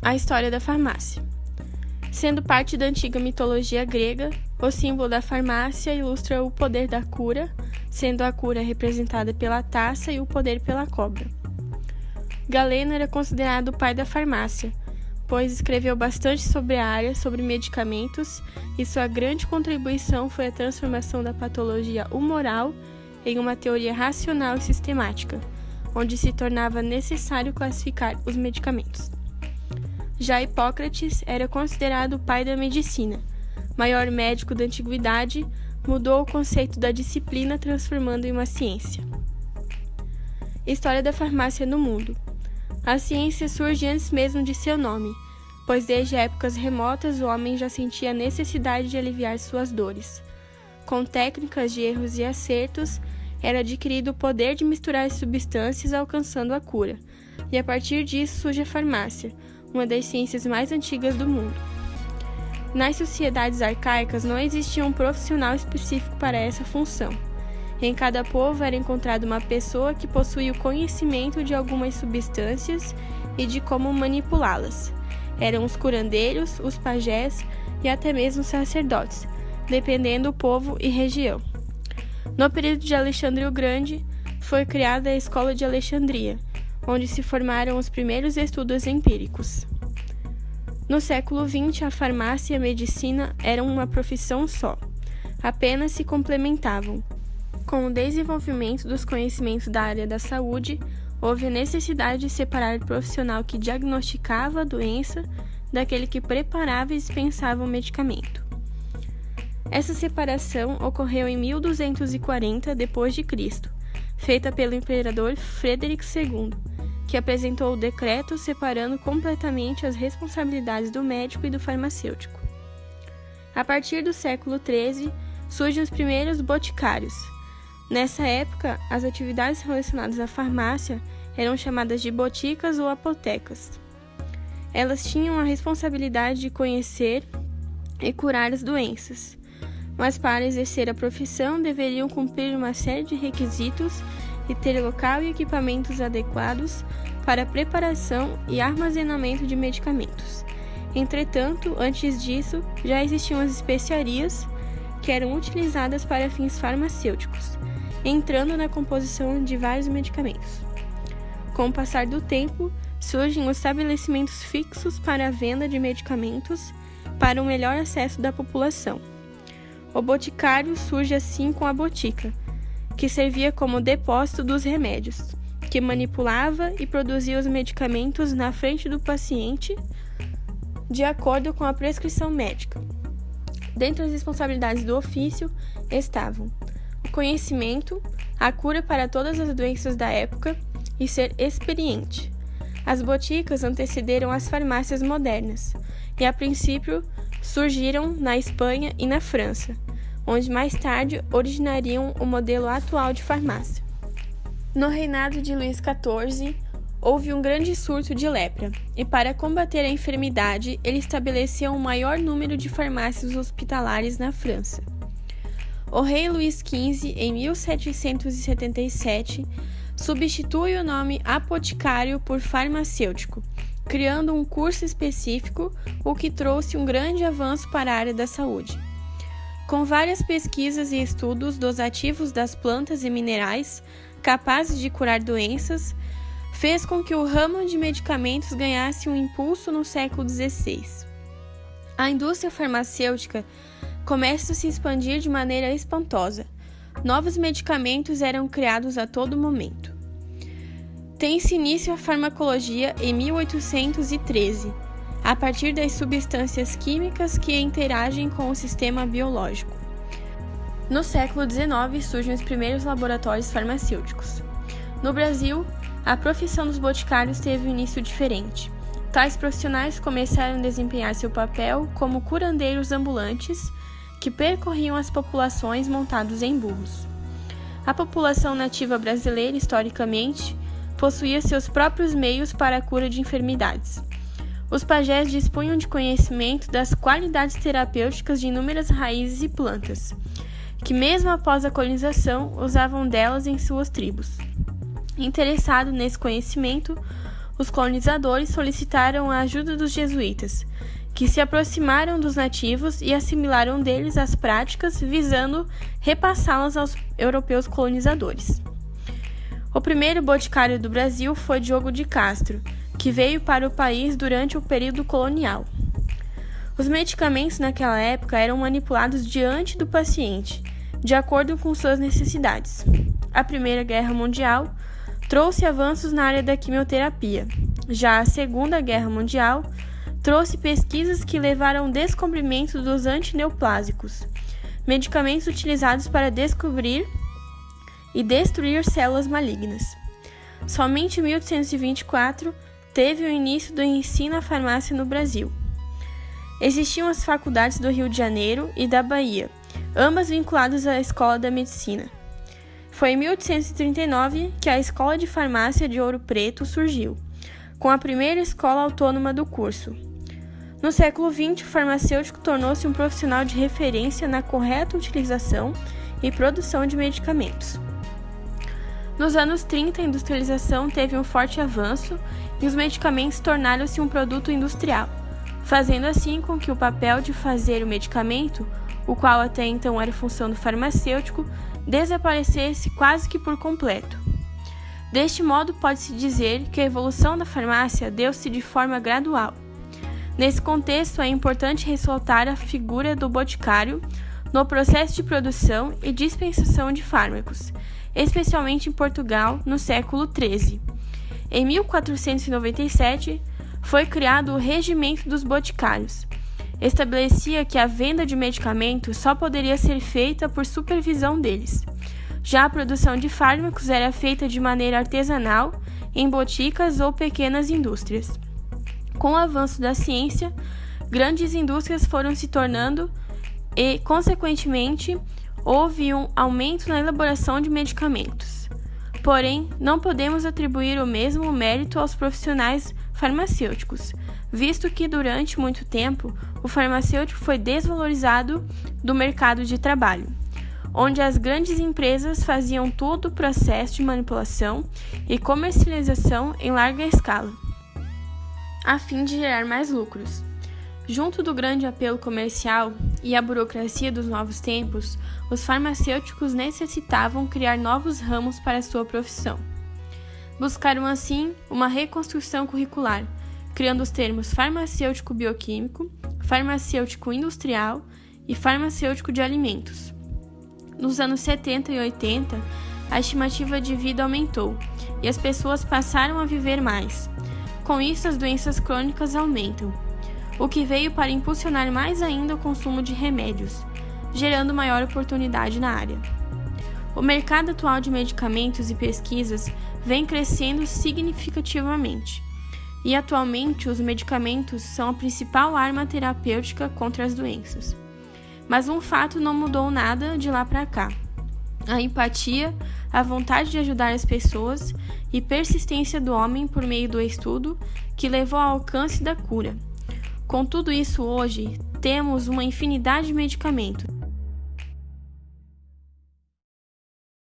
A história da farmácia. Sendo parte da antiga mitologia grega, o símbolo da farmácia ilustra o poder da cura, sendo a cura representada pela taça e o poder pela cobra. Galeno era considerado o pai da farmácia, pois escreveu bastante sobre a área, sobre medicamentos, e sua grande contribuição foi a transformação da patologia humoral em uma teoria racional e sistemática, onde se tornava necessário classificar os medicamentos. Já Hipócrates era considerado o pai da medicina. Maior médico da antiguidade, mudou o conceito da disciplina, transformando em uma ciência. História da farmácia no mundo. A ciência surge antes mesmo de seu nome, pois desde épocas remotas o homem já sentia a necessidade de aliviar suas dores. Com técnicas de erros e acertos, era adquirido o poder de misturar as substâncias, alcançando a cura, e a partir disso surge a farmácia, uma das ciências mais antigas do mundo. Nas sociedades arcaicas não existia um profissional específico para essa função. Em cada povo era encontrada uma pessoa que possuía o conhecimento de algumas substâncias e de como manipulá-las. Eram os curandeiros, os pajés e até mesmo os sacerdotes, dependendo do povo e região. No período de Alexandre o Grande, foi criada a Escola de Alexandria, onde se formaram os primeiros estudos empíricos. No século XX, a farmácia e a medicina eram uma profissão só, apenas se complementavam. Com o desenvolvimento dos conhecimentos da área da saúde, houve a necessidade de separar o profissional que diagnosticava a doença daquele que preparava e dispensava o medicamento. Essa separação ocorreu em 1240 d.C., feita pelo imperador Frederico II, que apresentou o decreto separando completamente as responsabilidades do médico e do farmacêutico. A partir do século XIII, surgem os primeiros boticários. Nessa época, as atividades relacionadas à farmácia eram chamadas de boticas ou apotecas. Elas tinham a responsabilidade de conhecer e curar as doenças, mas para exercer a profissão deveriam cumprir uma série de requisitos e ter local e equipamentos adequados para a preparação e armazenamento de medicamentos. Entretanto, antes disso, já existiam as especiarias, que eram utilizadas para fins farmacêuticos, entrando na composição de vários medicamentos. Com o passar do tempo, surgem os estabelecimentos fixos para a venda de medicamentos para um melhor acesso da população. O boticário surge assim com a botica, que servia como depósito dos remédios, que manipulava e produzia os medicamentos na frente do paciente de acordo com a prescrição médica. Dentre as responsabilidades do ofício estavam o conhecimento, a cura para todas as doenças da época e ser experiente. As boticas antecederam as farmácias modernas e, a princípio, surgiram na Espanha e na França, onde mais tarde originariam o modelo atual de farmácia. No reinado de Luís XIV, houve um grande surto de lepra, e para combater a enfermidade, ele estabeleceu um maior número de farmácias hospitalares na França. O rei Luís XV, em 1777, substitui o nome apoticário por farmacêutico, criando um curso específico, o que trouxe um grande avanço para a área da saúde. Com várias pesquisas e estudos dos ativos das plantas e minerais capazes de curar doenças, fez com que o ramo de medicamentos ganhasse um impulso no século XVI. A indústria farmacêutica começa a se expandir de maneira espantosa. Novos medicamentos eram criados a todo momento. Tem-se início a farmacologia em 1813, a partir das substâncias químicas que interagem com o sistema biológico. No século XIX surgem os primeiros laboratórios farmacêuticos. No Brasil, a profissão dos boticários teve um início diferente. Tais profissionais começaram a desempenhar seu papel como curandeiros ambulantes que percorriam as populações montados em burros. A população nativa brasileira, historicamente, possuía seus próprios meios para a cura de enfermidades. Os pajés dispunham de conhecimento das qualidades terapêuticas de inúmeras raízes e plantas, que mesmo após a colonização usavam delas em suas tribos. Interessado nesse conhecimento, os colonizadores solicitaram a ajuda dos jesuítas, que se aproximaram dos nativos e assimilaram deles as práticas, visando repassá-las aos europeus colonizadores. O primeiro boticário do Brasil foi Diogo de Castro, que veio para o país durante o período colonial. Os medicamentos naquela época eram manipulados diante do paciente, de acordo com suas necessidades. A Primeira Guerra Mundial trouxe avanços na área da quimioterapia. Já a Segunda Guerra Mundial trouxe pesquisas que levaram ao descobrimento dos antineoplásicos, medicamentos utilizados para descobrir e destruir células malignas. Somente em 1824 teve o início do ensino à farmácia no Brasil. Existiam as faculdades do Rio de Janeiro e da Bahia, ambas vinculadas à Escola da Medicina. Foi em 1839 que a Escola de Farmácia de Ouro Preto surgiu, com a primeira escola autônoma do curso. No século XX, o farmacêutico tornou-se um profissional de referência na correta utilização e produção de medicamentos. Nos anos 30, a industrialização teve um forte avanço e os medicamentos tornaram-se um produto industrial, fazendo assim com que o papel de fazer o medicamento, o qual até então era função do farmacêutico, desaparecesse quase que por completo. Deste modo, pode-se dizer que a evolução da farmácia deu-se de forma gradual. Nesse contexto, é importante ressaltar a figura do boticário no processo de produção e dispensação de fármacos, especialmente em Portugal, no século XIII. Em 1497, foi criado o Regimento dos Boticários. Estabelecia que a venda de medicamentos só poderia ser feita por supervisão deles. Já a produção de fármacos era feita de maneira artesanal, em boticas ou pequenas indústrias. Com o avanço da ciência, grandes indústrias foram se tornando e, consequentemente, houve um aumento na elaboração de medicamentos. Porém, não podemos atribuir o mesmo mérito aos profissionais farmacêuticos, visto que durante muito tempo o farmacêutico foi desvalorizado do mercado de trabalho, onde as grandes empresas faziam todo o processo de manipulação e comercialização em larga escala, a fim de gerar mais lucros. Junto do grande apelo comercial e a burocracia dos novos tempos, os farmacêuticos necessitavam criar novos ramos para sua profissão. Buscaram assim uma reconstrução curricular, criando os termos farmacêutico bioquímico, farmacêutico industrial e farmacêutico de alimentos. Nos anos 70 e 80, a estimativa de vida aumentou e as pessoas passaram a viver mais. Com isso, as doenças crônicas aumentam, o que veio para impulsionar mais ainda o consumo de remédios, gerando maior oportunidade na área. O mercado atual de medicamentos e pesquisas vem crescendo significativamente, e atualmente os medicamentos são a principal arma terapêutica contra as doenças. Mas um fato não mudou nada de lá para cá: a empatia, a vontade de ajudar as pessoas e persistência do homem por meio do estudo que levou ao alcance da cura. Com tudo isso, hoje, temos uma infinidade de medicamentos,